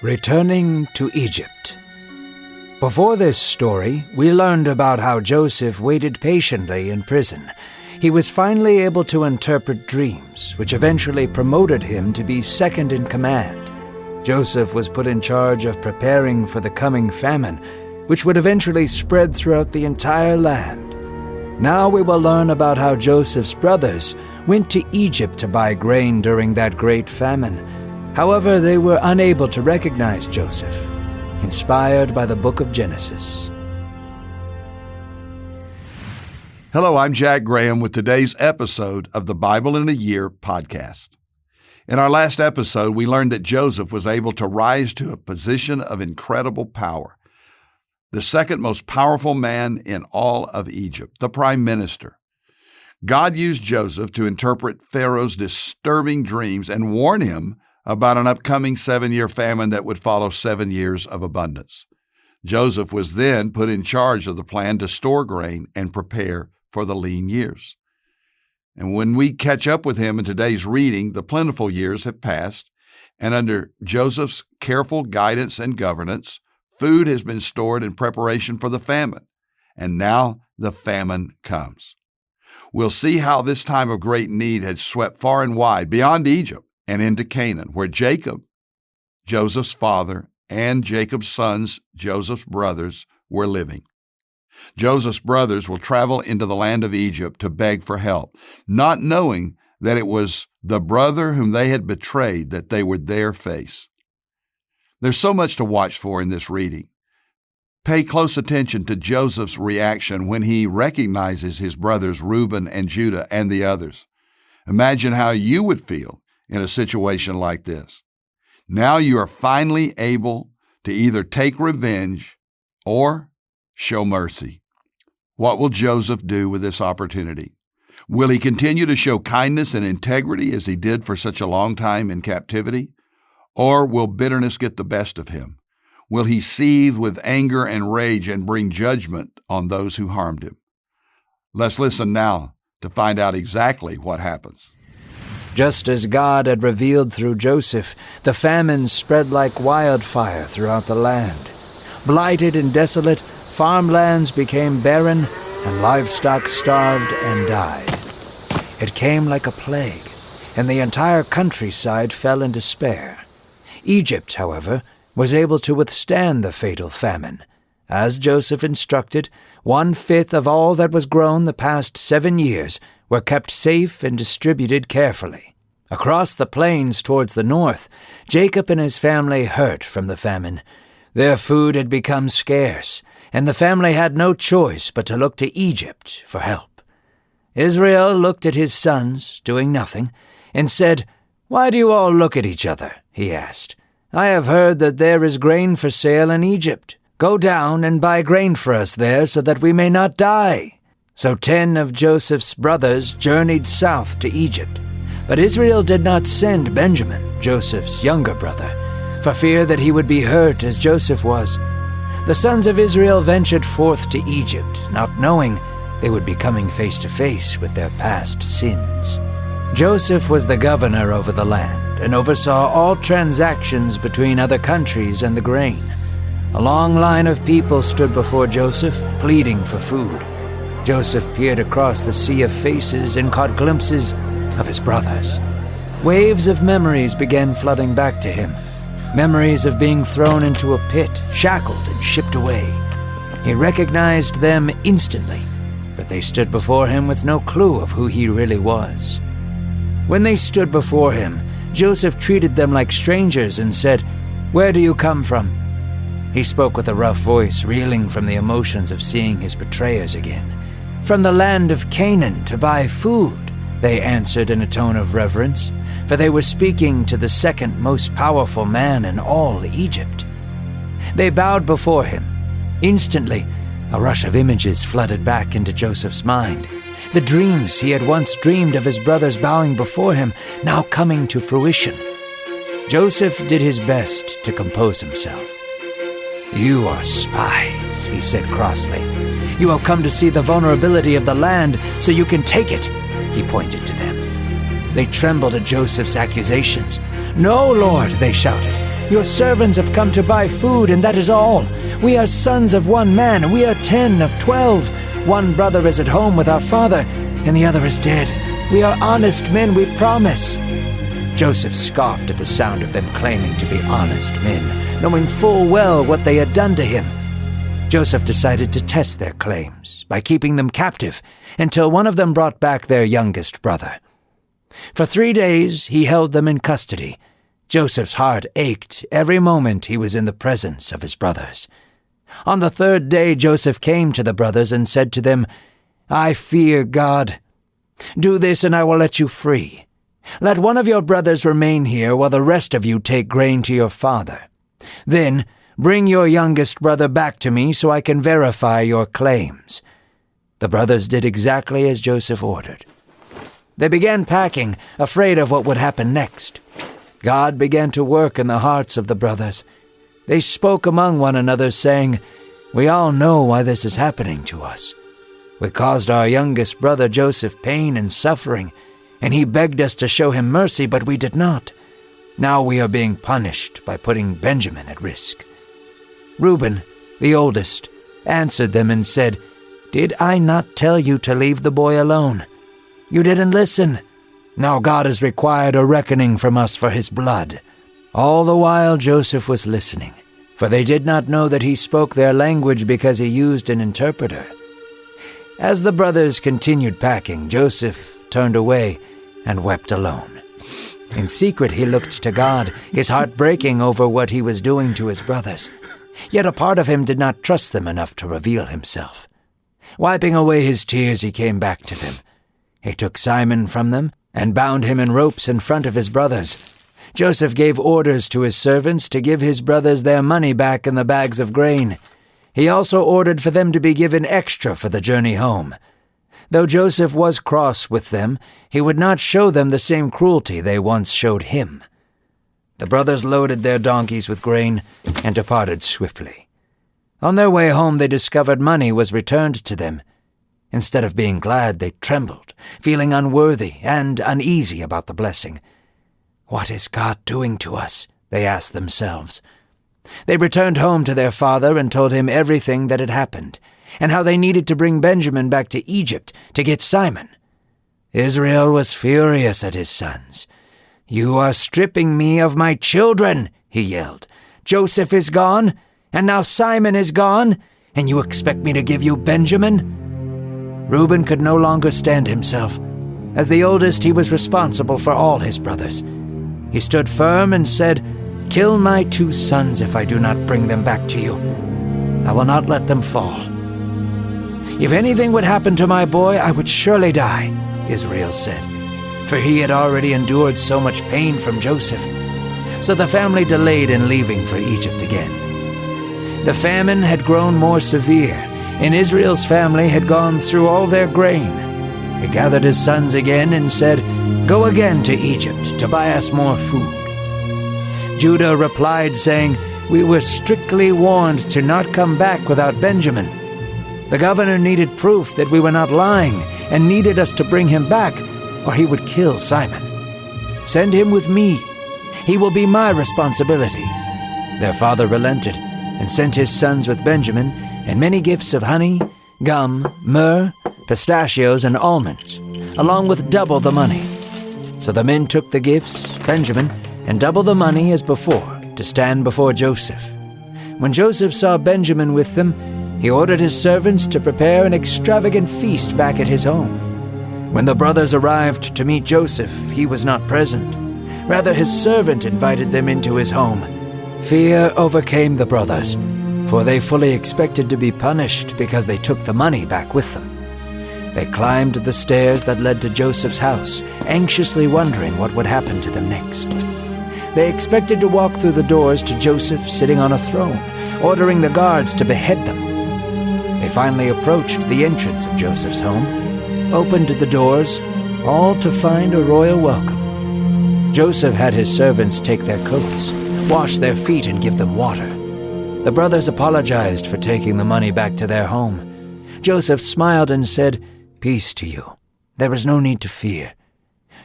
Returning to Egypt. Before this story, we learned about how Joseph waited patiently in prison. He was finally able to interpret dreams, which eventually promoted him to be second in command. Joseph was put in charge of preparing for the coming famine, which would eventually spread throughout the entire land. Now we will learn about how Joseph's brothers went to Egypt to buy grain during that great famine. However, they were unable to recognize Joseph, inspired by the book of Genesis. Hello, I'm Jack Graham with today's episode of the Bible in a Year podcast. In our last episode, we learned that Joseph was able to rise to a position of incredible power. The second most powerful man in all of Egypt, the prime minister. God used Joseph to interpret Pharaoh's disturbing dreams and warn him about an upcoming 7-year famine that would follow 7 years of abundance. Joseph was then put in charge of the plan to store grain and prepare for the lean years. And when we catch up with him in today's reading, the plentiful years have passed, and under Joseph's careful guidance and governance, food has been stored in preparation for the famine. And now the famine comes. We'll see how this time of great need had swept far and wide beyond Egypt and into Canaan, where Jacob, Joseph's father, and Jacob's sons, Joseph's brothers, were living. Joseph's brothers will travel into the land of Egypt to beg for help, not knowing that it was the brother whom they had betrayed that they would there face. There's so much to watch for in this reading. Pay close attention to Joseph's reaction when he recognizes his brothers Reuben and Judah and the others. Imagine how you would feel in a situation like this. Now you are finally able to either take revenge or show mercy. What will Joseph do with this opportunity? Will he continue to show kindness and integrity as he did for such a long time in captivity? Or will bitterness get the best of him? Will he seethe with anger and rage and bring judgment on those who harmed him? Let's listen now to find out exactly what happens. Just as God had revealed through Joseph, the famine spread like wildfire throughout the land. Blighted and desolate, farmlands became barren, and livestock starved and died. It came like a plague, and the entire countryside fell in despair. Egypt, however, was able to withstand the fatal famine. As Joseph instructed, 1/5 of all that was grown the past 7 years were kept safe and distributed carefully. Across the plains towards the north, Jacob and his family hurt from the famine. Their food had become scarce, and the family had no choice but to look to Egypt for help. Israel looked at his sons, doing nothing, and said, "Why do you all look at each other?" he asked. "I have heard that there is grain for sale in Egypt. Go down and buy grain for us there so that we may not die." So 10 of Joseph's brothers journeyed south to Egypt. But Israel did not send Benjamin, Joseph's younger brother, for fear that he would be hurt as Joseph was. The sons of Israel ventured forth to Egypt, not knowing they would be coming face to face with their past sins. Joseph was the governor over the land and oversaw all transactions between other countries and the grain. A long line of people stood before Joseph, pleading for food. Joseph peered across the sea of faces and caught glimpses of his brothers. Waves of memories began flooding back to him. Memories of being thrown into a pit, shackled and shipped away. He recognized them instantly, but they stood before him with no clue of who he really was. When they stood before him, Joseph treated them like strangers and said, "Where do you come from?" He spoke with a rough voice, reeling from the emotions of seeing his betrayers again. "From the land of Canaan to buy food," they answered in a tone of reverence, for they were speaking to the second most powerful man in all Egypt. They bowed before him. Instantly, a rush of images flooded back into Joseph's mind. The dreams he had once dreamed of his brothers bowing before him, now coming to fruition. Joseph did his best to compose himself. "You are spies," he said crossly. "You have come to see the vulnerability of the land so you can take it," he pointed to them. They trembled at Joseph's accusations. "No, Lord," they shouted. Your servants have come to buy food, and that is all. We are sons of one man, and we are 10 of 12. One brother is at home with our father, and the other is dead. We are honest men, we promise." Joseph scoffed at the sound of them claiming to be honest men, knowing full well what they had done to him. Joseph decided to test their claims by keeping them captive until one of them brought back their youngest brother. For 3 days he held them in custody. Joseph's heart ached every moment he was in the presence of his brothers. On the 3rd day Joseph came to the brothers and said to them, "I fear God. Do this and I will let you free. Let one of your brothers remain here while the rest of you take grain to your father. Then bring your youngest brother back to me so I can verify your claims." The brothers did exactly as Joseph ordered. They began packing, afraid of what would happen next. God began to work in the hearts of the brothers. They spoke among one another, saying, "We all know why this is happening to us. We caused our youngest brother Joseph pain and suffering, and he begged us to show him mercy, but we did not. Now we are being punished by putting Benjamin at risk." Reuben, the oldest, answered them and said, "Did I not tell you to leave the boy alone? You didn't listen. Now God has required a reckoning from us for his blood." All the while Joseph was listening, for they did not know that he spoke their language because he used an interpreter. As the brothers continued packing, Joseph turned away and wept alone. In secret he looked to God, his heart breaking over what he was doing to his brothers. Yet a part of him did not trust them enough to reveal himself. Wiping away his tears, he came back to them. He took Simon from them and bound him in ropes in front of his brothers. Joseph gave orders to his servants to give his brothers their money back in the bags of grain. He also ordered for them to be given extra for the journey home. Though Joseph was cross with them, he would not show them the same cruelty they once showed him. The brothers loaded their donkeys with grain and departed swiftly. On their way home they discovered money was returned to them. Instead of being glad, they trembled, feeling unworthy and uneasy about the blessing. "What is God doing to us?" they asked themselves. They returned home to their father and told him everything that had happened, and how they needed to bring Benjamin back to Egypt to get Simon. Israel was furious at his sons. "You are stripping me of my children," he yelled. "Joseph is gone, and now Simon is gone, and you expect me to give you Benjamin?" Reuben could no longer stand himself. As the oldest, he was responsible for all his brothers. He stood firm and said, "Kill my 2 sons if I do not bring them back to you. I will not let them fall." "If anything would happen to my boy, I would surely die," Israel said, for he had already endured so much pain from Joseph. So the family delayed in leaving for Egypt again. The famine had grown more severe, and Israel's family had gone through all their grain. He gathered his sons again and said, "Go again to Egypt to buy us more food." Judah replied, saying, "We were strictly warned to not come back without Benjamin. The governor needed proof that we were not lying and needed us to bring him back, or he would kill Simon. Send him with me. He will be my responsibility." Their father relented and sent his sons with Benjamin and many gifts of honey, gum, myrrh, pistachios, and almonds, along with double the money. So the men took the gifts, Benjamin, and double the money as before, to stand before Joseph. When Joseph saw Benjamin with them, he ordered his servants to prepare an extravagant feast back at his home. When the brothers arrived to meet Joseph, he was not present. Rather, his servant invited them into his home. Fear overcame the brothers, for they fully expected to be punished because they took the money back with them. They climbed the stairs that led to Joseph's house, anxiously wondering what would happen to them next. They expected to walk through the doors to Joseph sitting on a throne, ordering the guards to behead them. They finally approached the entrance of Joseph's home, opened the doors, all to find a royal welcome. Joseph had his servants take their coats, wash their feet, and give them water. The brothers apologized for taking the money back to their home. Joseph smiled and said, "Peace to you. There is no need to fear.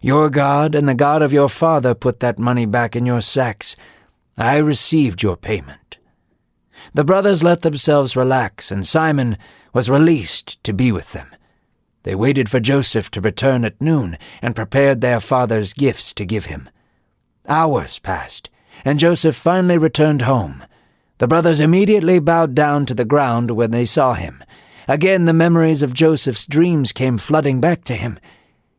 Your God and the God of your father put that money back in your sacks. I received your payment." The brothers let themselves relax, and Simon was released to be with them. They waited for Joseph to return at noon and prepared their father's gifts to give him. Hours passed, and Joseph finally returned home. The brothers immediately bowed down to the ground when they saw him. Again the memories of Joseph's dreams came flooding back to him.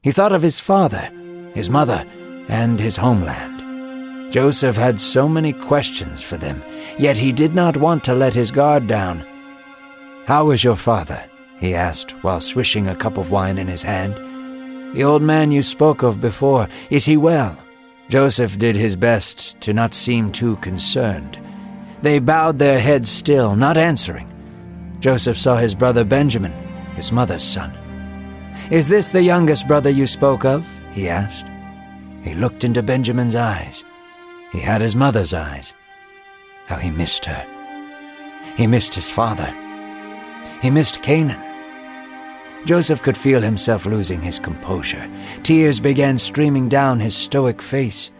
He thought of his father, his mother, and his homeland. Joseph had so many questions for them, yet he did not want to let his guard down. "How is your father?" he asked while swishing a cup of wine in his hand. "The old man you spoke of before, is he well?" Joseph did his best to not seem too concerned. They bowed their heads still, not answering. Joseph saw his brother Benjamin, his mother's son. "Is this the youngest brother you spoke of?" he asked. He looked into Benjamin's eyes. He had his mother's eyes. How he missed her. He missed his father. He missed Canaan. Joseph could feel himself losing his composure. Tears began streaming down his stoic face.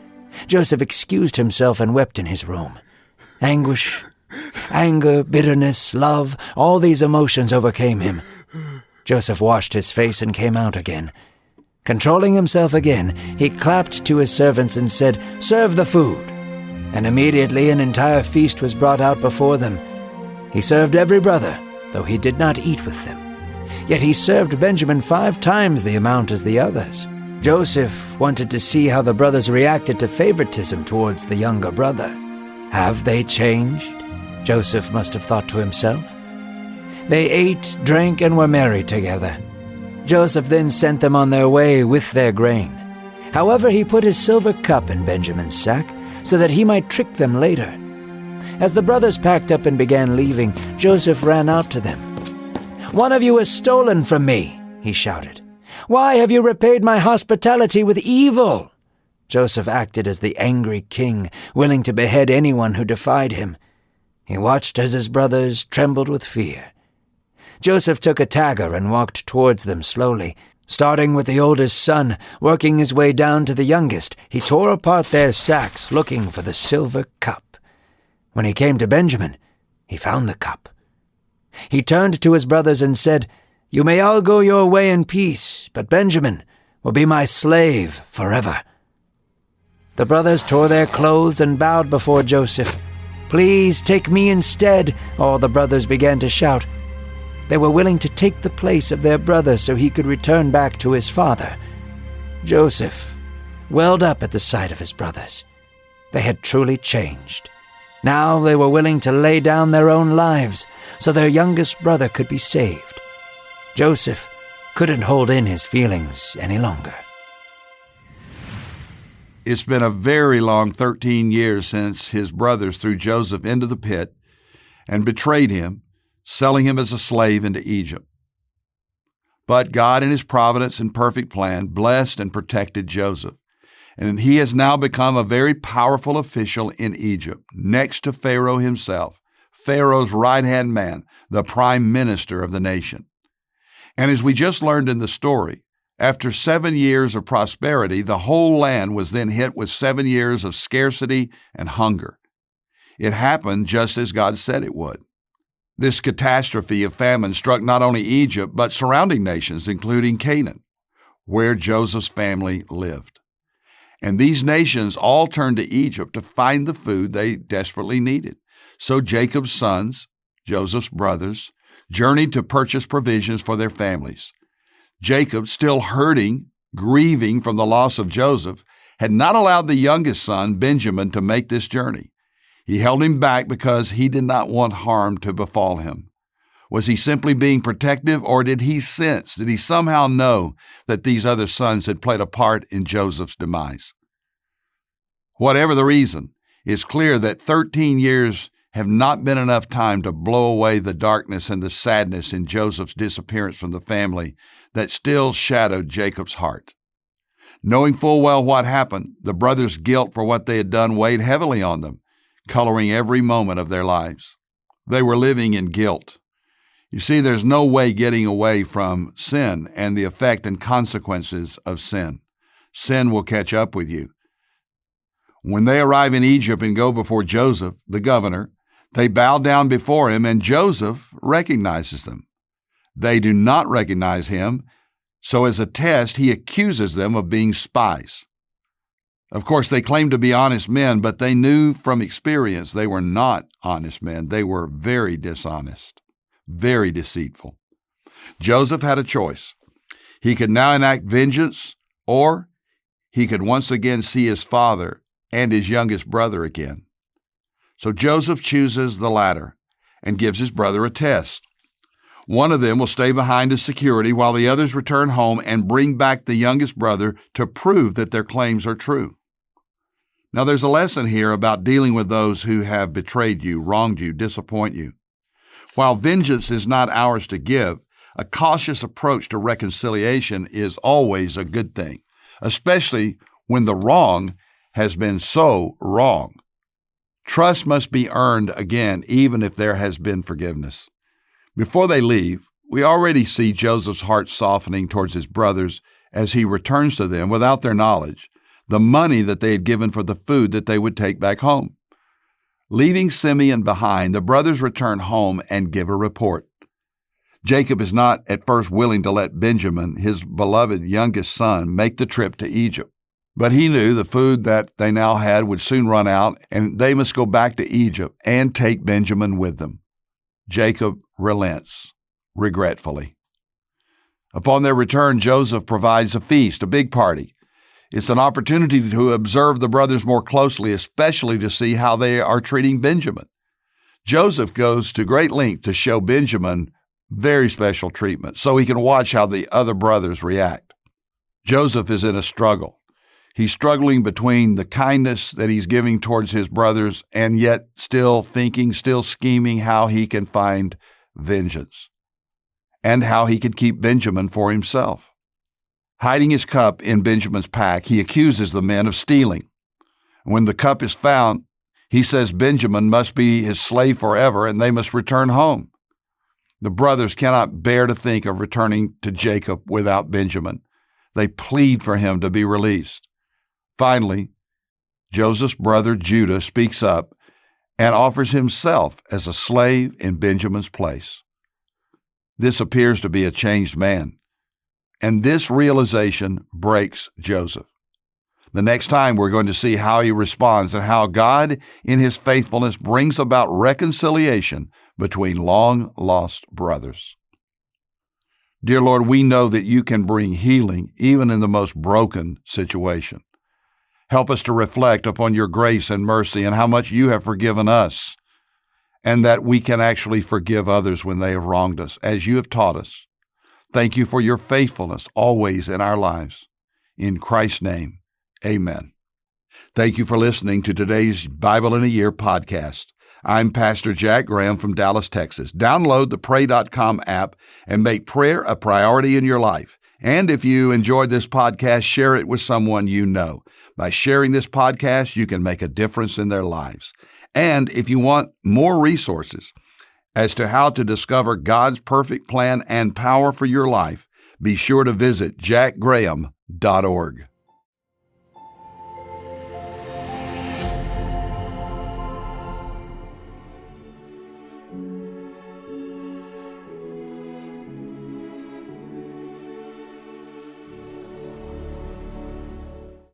Joseph excused himself and wept in his room. Anguish, anger, bitterness, love, all these emotions overcame him. Joseph washed his face and came out again. Controlling himself again, he clapped to his servants and said, "Serve the food." And immediately an entire feast was brought out before them. He served every brother, though he did not eat with them. Yet he served Benjamin 5 times the amount as the others. Joseph wanted to see how the brothers reacted to favoritism towards the younger brother. Have they changed? Joseph must have thought to himself. They ate, drank, and were merry together. Joseph then sent them on their way with their grain. However, he put his silver cup in Benjamin's sack so that he might trick them later. As the brothers packed up and began leaving, Joseph ran out to them. "One of you has stolen from me," he shouted. "Why have you repaid my hospitality with evil?" Joseph acted as the angry king, willing to behead anyone who defied him. He watched as his brothers trembled with fear. Joseph took a dagger and walked towards them slowly. Starting with the oldest son, working his way down to the youngest, he tore apart their sacks looking for the silver cup. When he came to Benjamin, he found the cup. He turned to his brothers and said, "You may all go your way in peace, but Benjamin will be my slave forever." The brothers tore their clothes and bowed before Joseph. "Please take me instead," all the brothers began to shout. They were willing to take the place of their brother so he could return back to his father. Joseph welled up at the sight of his brothers. They had truly changed. Now they were willing to lay down their own lives so their youngest brother could be saved. Joseph couldn't hold in his feelings any longer. It's been a very long 13 years since his brothers threw Joseph into the pit and betrayed him, selling him as a slave into Egypt. But God, in his providence and perfect plan, blessed and protected Joseph. And he has now become a very powerful official in Egypt, next to Pharaoh himself, Pharaoh's right-hand man, the prime minister of the nation. And as we just learned in the story, after 7 years of prosperity, the whole land was then hit with 7 years of scarcity and hunger. It happened just as God said it would. This catastrophe of famine struck not only Egypt, but surrounding nations, including Canaan, where Joseph's family lived. And these nations all turned to Egypt to find the food they desperately needed. So Jacob's sons, Joseph's brothers, journeyed to purchase provisions for their families. Jacob, still hurting, grieving from the loss of Joseph, had not allowed the youngest son, Benjamin, to make this journey. He held him back because he did not want harm to befall him. Was he simply being protective, or did he somehow know that these other sons had played a part in Joseph's demise? Whatever the reason, it's clear that 13 years have not been enough time to blow away the darkness and the sadness in Joseph's disappearance from the family that still shadowed Jacob's heart. Knowing full well what happened, the brothers' guilt for what they had done weighed heavily on them, coloring every moment of their lives. They were living in guilt. You see, there's no way getting away from sin and the effect and consequences of sin. Sin will catch up with you. When they arrive in Egypt and go before Joseph, the governor, they bow down before him, and Joseph recognizes them. They do not recognize him, so as a test, he accuses them of being spies. Of course, they claim to be honest men, but they knew from experience they were not honest men. They were very dishonest, very deceitful. Joseph had a choice. He could now enact vengeance, or he could once again see his father and his youngest brother again. So Joseph chooses the latter and gives his brother a test. One of them will stay behind as security while the others return home and bring back the youngest brother to prove that their claims are true. Now, there's a lesson here about dealing with those who have betrayed you, wronged you, disappoint you. While vengeance is not ours to give, a cautious approach to reconciliation is always a good thing, especially when the wrong has been so wrong. Trust must be earned again, even if there has been forgiveness. Before they leave, we already see Joseph's heart softening towards his brothers as he returns to them, without their knowledge, the money that they had given for the food that they would take back home. Leaving Simeon behind, the brothers return home and give a report. Jacob is not at first willing to let Benjamin, his beloved youngest son, make the trip to Egypt. But he knew the food that they now had would soon run out, and they must go back to Egypt and take Benjamin with them. Jacob relents, regretfully. Upon their return, Joseph provides a feast, a big party. It's an opportunity to observe the brothers more closely, especially to see how they are treating Benjamin. Joseph goes to great length to show Benjamin very special treatment so he can watch how the other brothers react. Joseph is in a struggle. He's struggling between the kindness that he's giving towards his brothers and yet still thinking, still scheming how he can find vengeance and how he can keep Benjamin for himself. Hiding his cup in Benjamin's pack, he accuses the men of stealing. When the cup is found, he says Benjamin must be his slave forever and they must return home. The brothers cannot bear to think of returning to Jacob without Benjamin. They plead for him to be released. Finally, Joseph's brother Judah speaks up and offers himself as a slave in Benjamin's place. This appears to be a changed man, and this realization breaks Joseph. The next time we're going to see how he responds and how God, in his faithfulness, brings about reconciliation between long-lost brothers. Dear Lord, we know that you can bring healing even in the most broken situation. Help us to reflect upon your grace and mercy and how much you have forgiven us, and that we can actually forgive others when they have wronged us, as you have taught us. Thank you for your faithfulness always in our lives. In Christ's name, amen. Thank you for listening to today's Bible in a Year podcast. I'm Pastor Jack Graham from Dallas, Texas. Download the pray.com app and make prayer a priority in your life. And if you enjoyed this podcast, share it with someone you know. By sharing this podcast, you can make a difference in their lives. And if you want more resources as to how to discover God's perfect plan and power for your life, be sure to visit jackgraham.org.